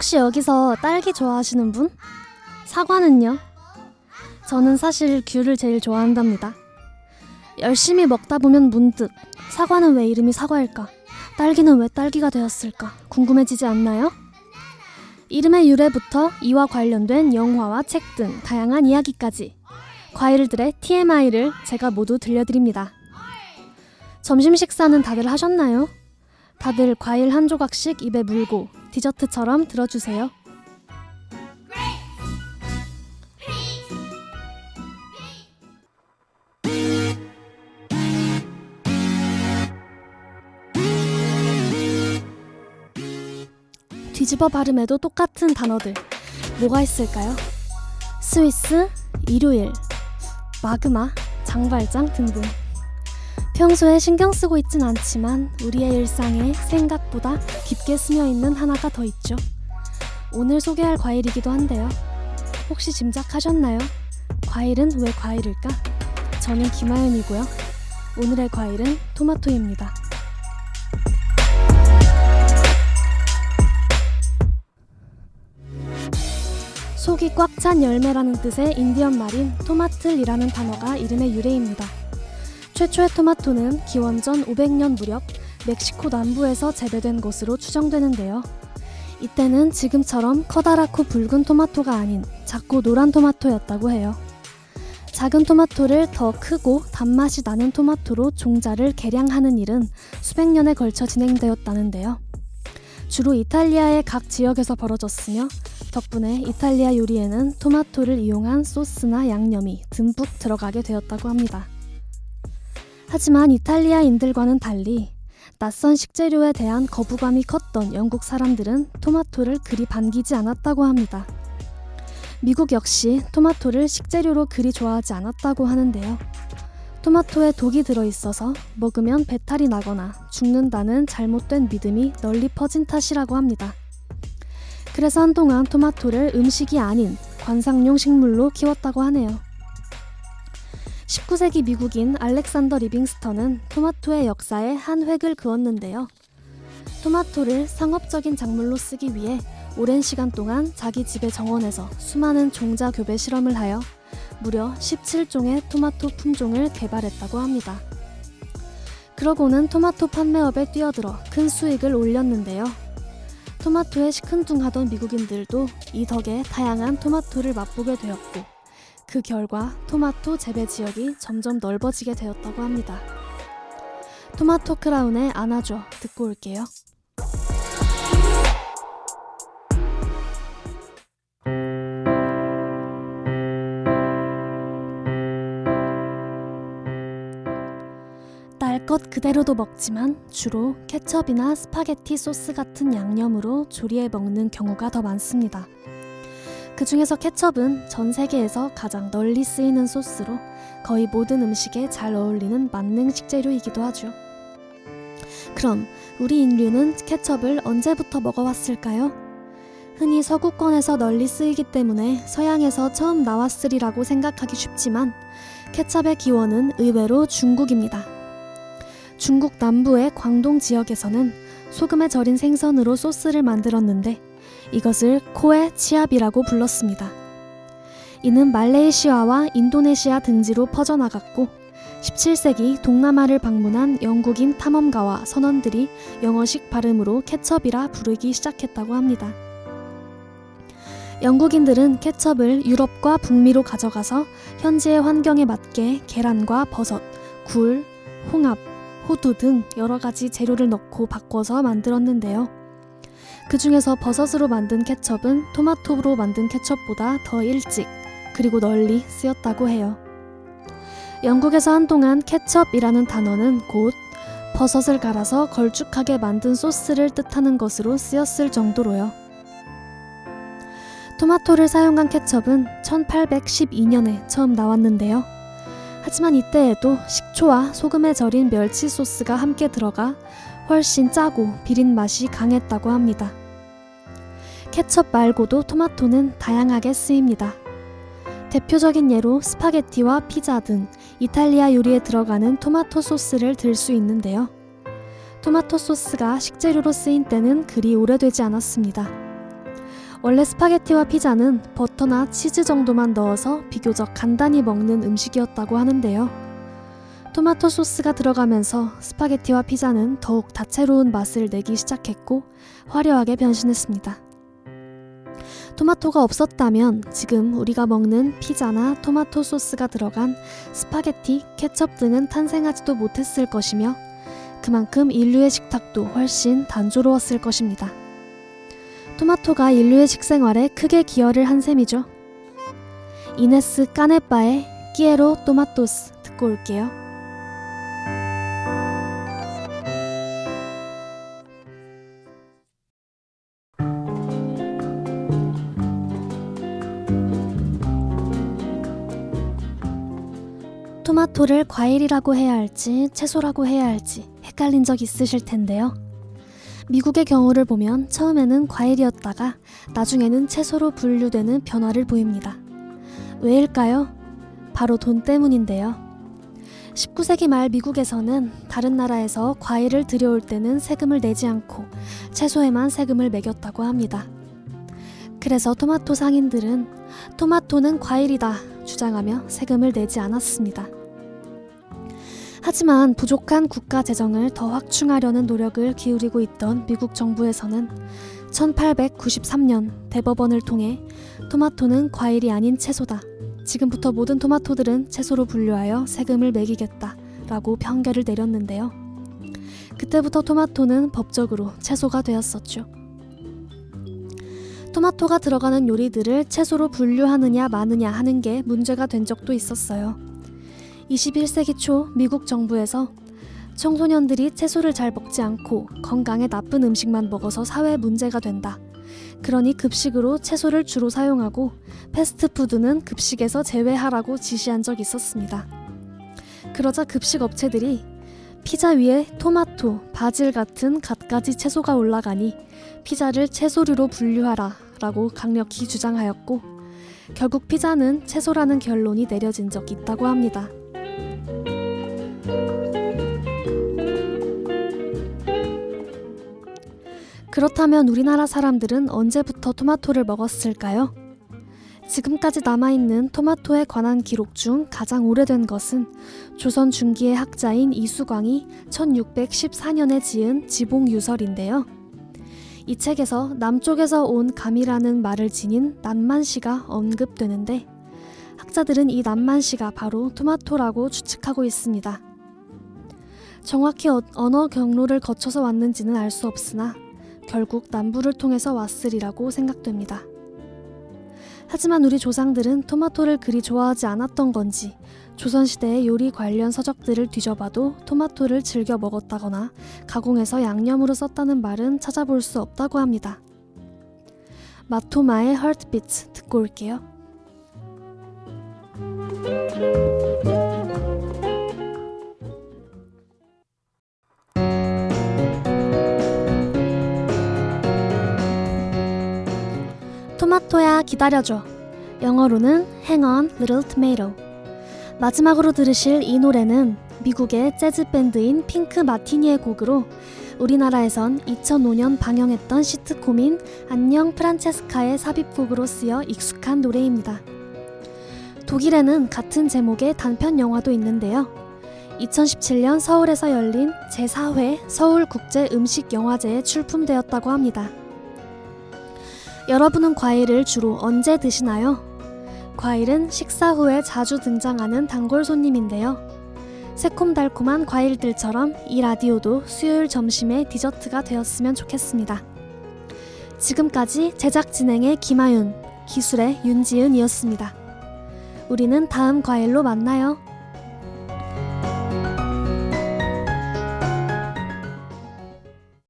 혹시 여기서 딸기 좋아하시는 분? 사과는요? 저는 사실 귤을 제일 좋아한답니다. 열심히 먹다 보면 문득 사과는 왜 이름이 사과일까? 딸기는 왜 딸기가 되었을까? 궁금해지지 않나요? 이름의 유래부터 이와 관련된 영화와 책 등 다양한 이야기까지 과일들의 TMI를 제가 모두 들려드립니다. 점심 식사는 다들 하셨나요? 다들 과일 한 조각씩 입에 물고 디저트처럼 들어주세요. 뒤집어 발음해도 똑같은 단어들 뭐가 있을까요? 스위스, 일요일, 마그마, 장발장 등등. 평소에 신경 쓰고 있진 않지만 우리의 일상에 생각보다 깊게 스며있는 하나가 더 있죠. 오늘 소개할 과일이기도 한데요. 혹시 짐작하셨나요? 과일은 왜 과일일까? 저는 김하연이고요. 오늘의 과일은 토마토입니다. 속이 꽉 찬 열매라는 뜻의 인디언 말인 토마틀이라는 단어가 이름의 유래입니다. 최초의 토마토는 기원전 500년 무렵 멕시코 남부에서 재배된 것으로 추정되는데요. 이때는 지금처럼 커다랗고 붉은 토마토가 아닌 작고 노란 토마토였다고 해요. 작은 토마토를 더 크고 단맛이 나는 토마토로 종자를 개량하는 일은 수백 년에 걸쳐 진행되었다는데요. 주로 이탈리아의 각 지역에서 벌어졌으며 덕분에 이탈리아 요리에는 토마토를 이용한 소스나 양념이 듬뿍 들어가게 되었다고 합니다. 하지만 이탈리아인들과는 달리 낯선 식재료에 대한 거부감이 컸던 영국 사람들은 토마토를 그리 반기지 않았다고 합니다. 미국 역시 토마토를 식재료로 그리 좋아하지 않았다고 하는데요. 토마토에 독이 들어있어서 먹으면 배탈이 나거나 죽는다는 잘못된 믿음이 널리 퍼진 탓이라고 합니다. 그래서 한동안 토마토를 음식이 아닌 관상용 식물로 키웠다고 하네요. 19세기 미국인 알렉산더 리빙스턴은 토마토의 역사에 한 획을 그었는데요. 토마토를 상업적인 작물로 쓰기 위해 오랜 시간 동안 자기 집의 정원에서 수많은 종자 교배 실험을 하여 무려 17종의 토마토 품종을 개발했다고 합니다. 그러고는 토마토 판매업에 뛰어들어 큰 수익을 올렸는데요. 토마토에 시큰둥하던 미국인들도 이 덕에 다양한 토마토를 맛보게 되었고 그 결과 토마토 재배 지역이 점점 넓어지게 되었다고 합니다. 토마토 크라운의 안아줘 듣고 올게요. 날 것 그대로도 먹지만 주로 케첩이나 스파게티 소스 같은 양념으로 조리해 먹는 경우가 더 많습니다. 그 중에서 케첩은 전 세계에서 가장 널리 쓰이는 소스로 거의 모든 음식에 잘 어울리는 만능 식재료이기도 하죠. 그럼 우리 인류는 케첩을 언제부터 먹어왔을까요? 흔히 서구권에서 널리 쓰이기 때문에 서양에서 처음 나왔으리라고 생각하기 쉽지만 케첩의 기원은 의외로 중국입니다. 중국 남부의 광동 지역에서는 소금에 절인 생선으로 소스를 만들었는데 이것을 코에 치압이라고 불렀습니다. 이는 말레이시아와 인도네시아 등지로 퍼져나갔고 17세기 동남아를 방문한 영국인 탐험가와 선원들이 영어식 발음으로 케첩이라 부르기 시작했다고 합니다. 영국인들은 케첩을 유럽과 북미로 가져가서 현지의 환경에 맞게 계란과 버섯, 굴, 홍합, 호두 등 여러 가지 재료를 넣고 바꿔서 만들었는데요. 그 중에서 버섯으로 만든 케첩은 토마토로 만든 케첩보다 더 일찍 그리고 널리 쓰였다고 해요. 영국에서 한동안 케첩이라는 단어는 곧 버섯을 갈아서 걸쭉하게 만든 소스를 뜻하는 것으로 쓰였을 정도로요. 토마토를 사용한 케첩은 1812년에 처음 나왔는데요. 하지만 이때에도 식초와 소금에 절인 멸치 소스가 함께 들어가 훨씬 짜고 비린 맛이 강했다고 합니다. 케첩 말고도 토마토는 다양하게 쓰입니다. 대표적인 예로 스파게티와 피자 등 이탈리아 요리에 들어가는 토마토 소스를 들 수 있는데요. 토마토 소스가 식재료로 쓰인 때는 그리 오래되지 않았습니다. 원래 스파게티와 피자는 버터나 치즈 정도만 넣어서 비교적 간단히 먹는 음식이었다고 하는데요. 토마토 소스가 들어가면서 스파게티와 피자는 더욱 다채로운 맛을 내기 시작했고 화려하게 변신했습니다. 토마토가 없었다면 지금 우리가 먹는 피자나 토마토 소스가 들어간 스파게티, 케첩 등은 탄생하지도 못했을 것이며 그만큼 인류의 식탁도 훨씬 단조로웠을 것입니다. 토마토가 인류의 식생활에 크게 기여를 한 셈이죠. 이네스 까네빠의 끼에로 토마토스 듣고 올게요. 토마토를 과일이라고 해야 할지 채소라고 해야 할지 헷갈린 적 있으실 텐데요. 미국의 경우를 보면 처음에는 과일이었다가 나중에는 채소로 분류되는 변화를 보입니다. 왜일까요? 바로 돈 때문인데요. 19세기 말 미국에서는 다른 나라에서 과일을 들여올 때는 세금을 내지 않고 채소에만 세금을 매겼다고 합니다. 그래서 토마토 상인들은 토마토는 과일이다 주장하며 세금을 내지 않았습니다. 하지만 부족한 국가 재정을 더 확충하려는 노력을 기울이고 있던 미국 정부에서는 1893년 대법원을 통해 토마토는 과일이 아닌 채소다. 지금부터 모든 토마토들은 채소로 분류하여 세금을 매기겠다 라고 판결을 내렸는데요. 그때부터 토마토는 법적으로 채소가 되었었죠. 토마토가 들어가는 요리들을 채소로 분류하느냐 마느냐 하는 게 문제가 된 적도 있었어요. 21세기 초 미국 정부에서 청소년들이 채소를 잘 먹지 않고 건강에 나쁜 음식만 먹어서 사회 문제가 된다. 그러니 급식으로 채소를 주로 사용하고 패스트푸드는 급식에서 제외하라고 지시한 적이 있었습니다. 그러자 급식 업체들이 피자 위에 토마토, 바질 같은 갖가지 채소가 올라가니 피자를 채소류로 분류하라 라고 강력히 주장하였고 결국 피자는 채소라는 결론이 내려진 적이 있다고 합니다. 그렇다면 우리나라 사람들은 언제부터 토마토를 먹었을까요? 지금까지 남아있는 토마토에 관한 기록 중 가장 오래된 것은 조선 중기의 학자인 이수광이 1614년에 지은 지봉유설인데요. 이 책에서 남쪽에서 온 감이라는 말을 지닌 낫만시가 언급되는데 학자들은 이 낫만시가 바로 토마토라고 추측하고 있습니다. 정확히 언어 경로를 거쳐서 왔는지는 알 수 없으나 결국 남부를 통해서 왔으리라고 생각됩니다. 하지만 우리 조상들은 토마토를 그리 좋아하지 않았던 건지 조선시대의 요리 관련 서적들을 뒤져봐도 토마토를 즐겨 먹었다거나 가공해서 양념으로 썼다는 말은 찾아볼 수 없다고 합니다. 마토마의 Heartbeats 듣고 올게요. 토마토야 기다려줘. 영어로는 Hang on Little Tomato. 마지막으로 들으실 이 노래는 미국의 재즈 밴드인 핑크 마티니의 곡으로 우리나라에선 2005년 방영했던 시트콤인 안녕 프란체스카의 삽입곡으로 쓰여 익숙한 노래입니다. 독일에는 같은 제목의 단편 영화도 있는데요. 2017년 서울에서 열린 제4회 서울국제음식영화제에 출품되었다고 합니다. 여러분은 과일을 주로 언제 드시나요? 과일은 식사 후에 자주 등장하는 단골 손님인데요. 새콤달콤한 과일들처럼 이 라디오도 수요일 점심에 디저트가 되었으면 좋겠습니다. 지금까지 제작 진행의 김아윤, 기술의 윤지은이었습니다. 우리는 다음 과일로 만나요.